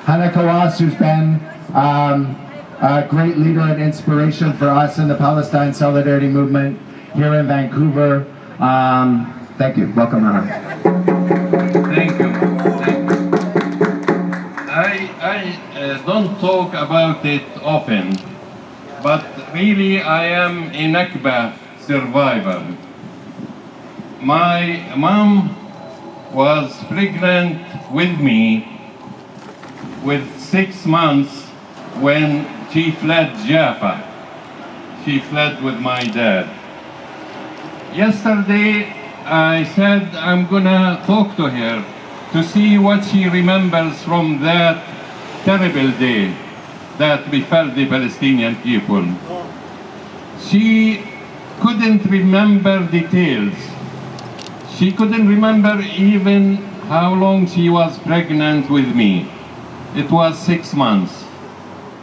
Hanna Kawas, who's been a great leader and inspiration for us in the Palestine Solidarity Movement here in Vancouver. Thank you. Welcome, Hanna. Thank you. I don't talk about it often, but really I am a Nakba survivor. My mom was pregnant with me with 6 months when she fled Jaffa. She fled with my dad. Yesterday I said I'm gonna talk to her to see what she remembers from that terrible day that befell the Palestinian people. She couldn't remember details. She couldn't remember even how long she was pregnant with me. It was 6 months.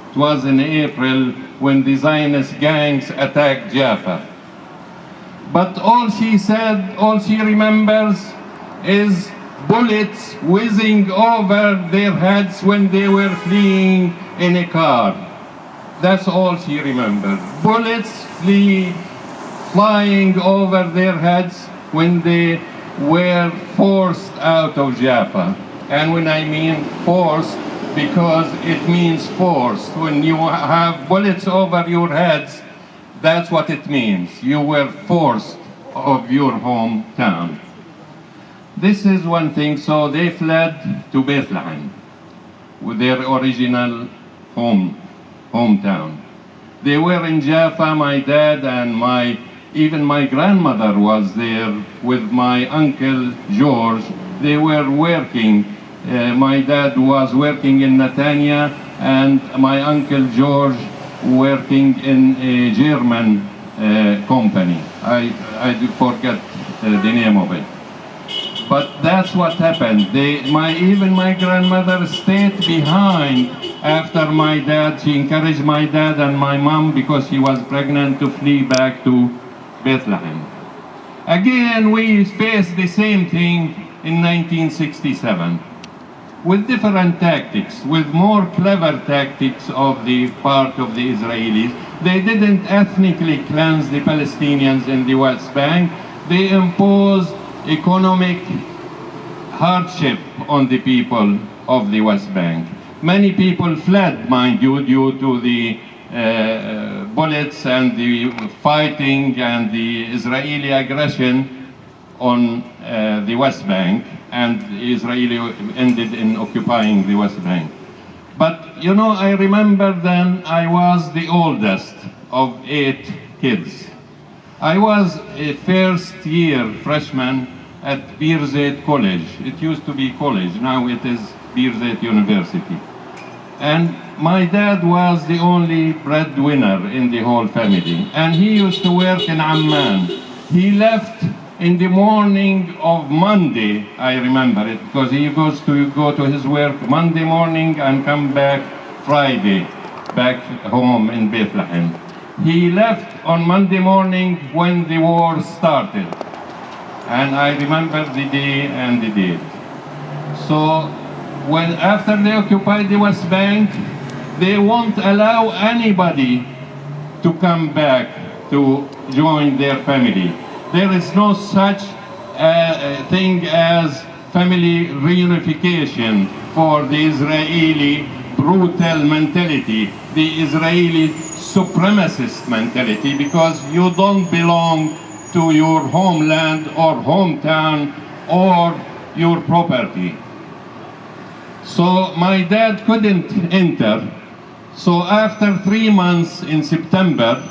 It was in April when the Zionist gangs attacked Jaffa. But all she said, all she remembers is bullets whizzing over their heads when they were fleeing in a car. That's all she remembered. Bullets flying over their heads when they were forced out of Jaffa. And when I mean forced, because it means forced. When you have bullets over your heads, that's what it means. You were forced of your hometown. This is one thing. So they fled to Bethlehem, with their original hometown. They were in Jaffa. My dad and even my grandmother was there with my uncle George. They were working. My dad was working in Netanya, and my uncle George working in a German company. I forget the name of it. But that's what happened. Even my grandmother stayed behind after my dad. She encouraged my dad and my mom, because she was pregnant, to flee back to Bethlehem. Again, we faced the same thing in 1967. With different tactics, with more clever tactics of the part of the Israelis. They didn't ethnically cleanse the Palestinians in the West Bank. They imposed economic hardship on the people of the West Bank. Many people fled, mind you, due to the bullets and the fighting and the Israeli aggression on the West Bank, and Israel ended in occupying the West Bank. But you know, I remember then I was the oldest of 8 kids. I was a first-year freshman at Birzeit College. It used to be college, now it is Birzeit University. And my dad was the only breadwinner in the whole family, and he used to work in Amman. He left in the morning of Monday, I remember it, because he goes to go to his work Monday morning and come back Friday, back home in Bethlehem. He left on Monday morning when the war started. And I remember the day and the date. So after they occupied the West Bank, they won't allow anybody to come back to join their family. There is no such thing as family reunification for the Israeli brutal mentality, the Israeli supremacist mentality, because you don't belong to your homeland or hometown or your property. So my dad couldn't enter. So after 3 months in September,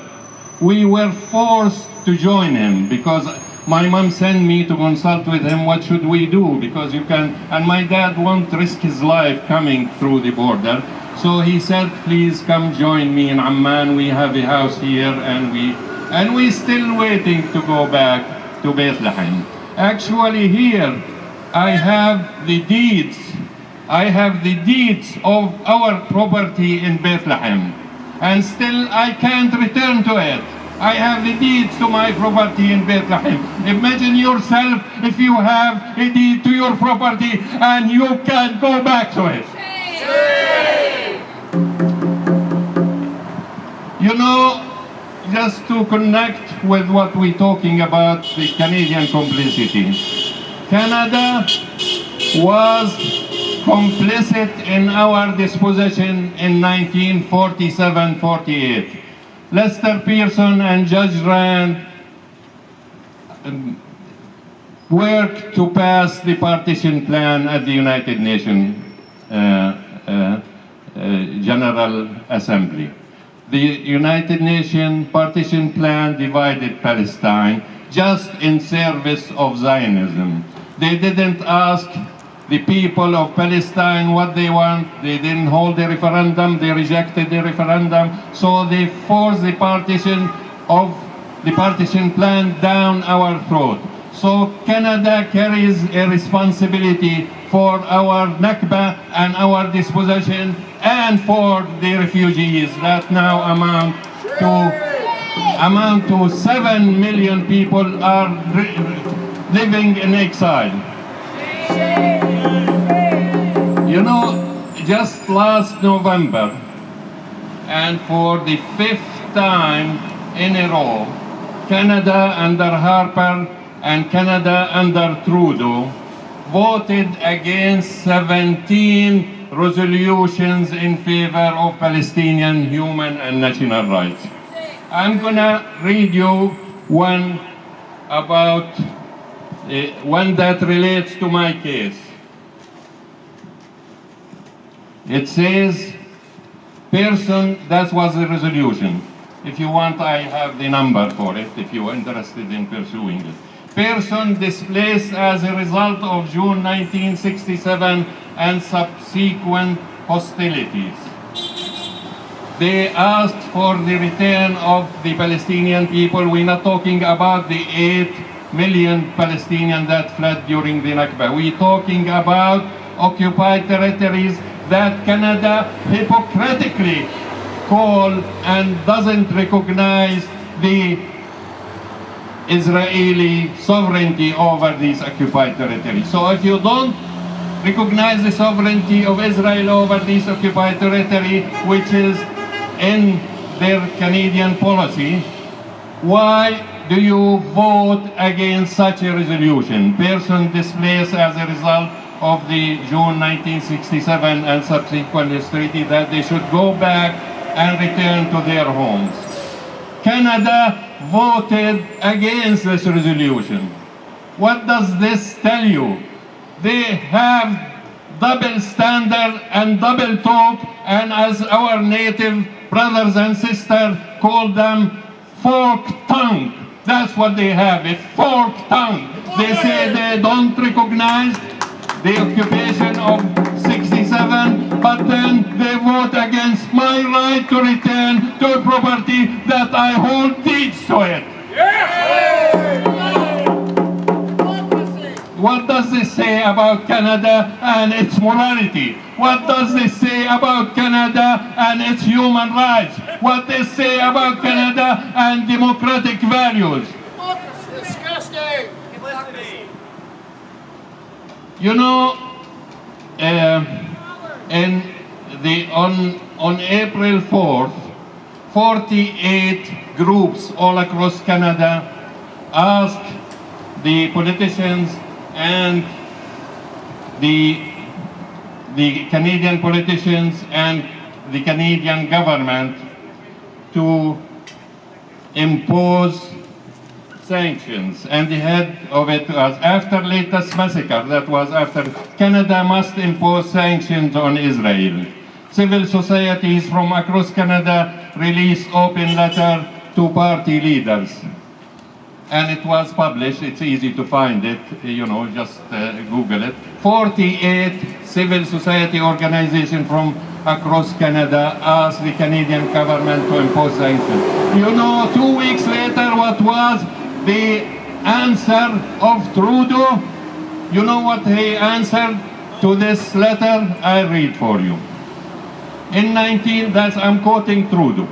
we were forced to join him, because my mom sent me to consult with him, what should we do, because and my dad won't risk his life coming through the border. So he said, please come join me in Amman, we have a house here, and we're still waiting to go back to Bethlehem. Actually here, I have the deeds of our property in Bethlehem, and still I can't return to it. I have the deeds to my property in Bethlehem. Imagine yourself if you have a deed to your property and you can't go back to it. just to connect with what we're talking about, the Canadian complicity. Canada was complicit in our disposition in 1947-48. Lester Pearson and Judge Rand worked to pass the partition plan at the United Nations General Assembly. The United Nations partition plan divided Palestine just in service of Zionism. They didn't ask the people of Palestine what they want. They didn't hold a referendum. They rejected the referendum. So they forced the partition plan down our throat. So Canada carries a responsibility for our Nakba and our dispossession and for the refugees that now amount to 7 million people are living in exile. You know, just last November, and for the 5th time in a row, Canada under Harper and Canada under Trudeau voted against 17 resolutions in favor of Palestinian human and national rights. I'm gonna read you one about one that relates to my case. It says, person, that was the resolution. If you want, I have the number for it, if you are interested in pursuing it. Person displaced as a result of June 1967 and subsequent hostilities. They asked for the return of the Palestinian people. We're not talking about the 8 million Palestinians that fled during the Nakba. We're talking about occupied territories that Canada hypocritically call and doesn't recognize the Israeli sovereignty over these occupied territories. So if you don't recognize the sovereignty of Israel over these occupied territory, which is in their Canadian policy, why do you vote against such a resolution? Person displaced as a result of the June 1967 and subsequent hostility, that they should go back and return to their homes. Canada voted against this resolution. What does this tell you? They have double standard and double talk, and as our native brothers and sisters call them, forked tongue. That's what they have, a forked tongue. They say they don't recognize the occupation of 67, but then they vote against my right to return to a property that I hold deeds to it. What does this say about Canada and its morality? What does this say about Canada and its human rights? What does this say about Canada and democratic values? Disgusting! You know, on April 4th, 48 groups all across Canada asked the politicians and the Canadian politicians and the Canadian government to impose sanctions, and the head of it was, after latest massacre, that was after, Canada must impose sanctions on Israel. Civil societies from across Canada released open letter to party leaders. And it was published, it's easy to find it, you know, just Google it. 48 civil society organizations from across Canada asked the Canadian government to impose sanctions. You know, 2 weeks later, what was the answer of Trudeau? You know what he answered to this letter? I read for you. I'm quoting Trudeau.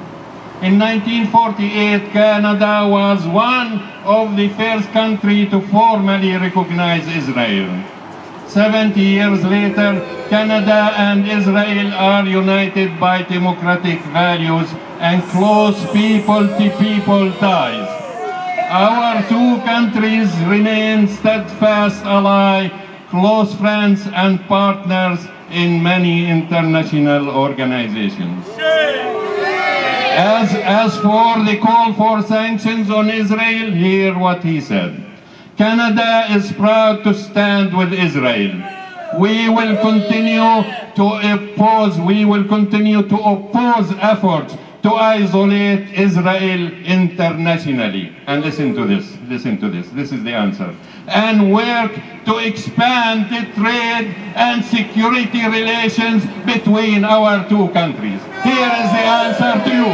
In 1948, Canada was one of the first countries to formally recognize Israel. 70 years later, Canada and Israel are united by democratic values and close people-to-people ties. Our two countries remain steadfast allies, close friends and partners in many international organizations. As for the call for sanctions on Israel, hear what he said. Canada is proud to stand with Israel. We will continue to oppose efforts to isolate Israel internationally. And listen to this, this is the answer. And work to expand the trade and security relations between our two countries. Here is the answer to you.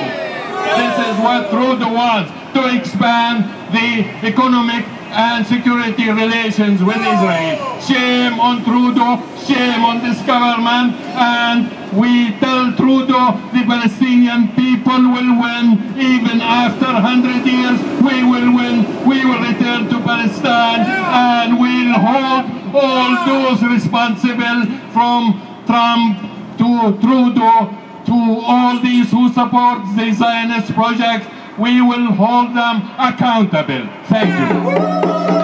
This is what Trudeau wants, to expand the economic and security relations with Israel. Shame on Trudeau, shame on this government, and we tell Trudeau the Palestinian people will win. Even after 100 years, we will win. We will return to Palestine, and we'll hold all those responsible from Trump to Trudeau to all these who support the Zionist project. We will hold them accountable. Thank you.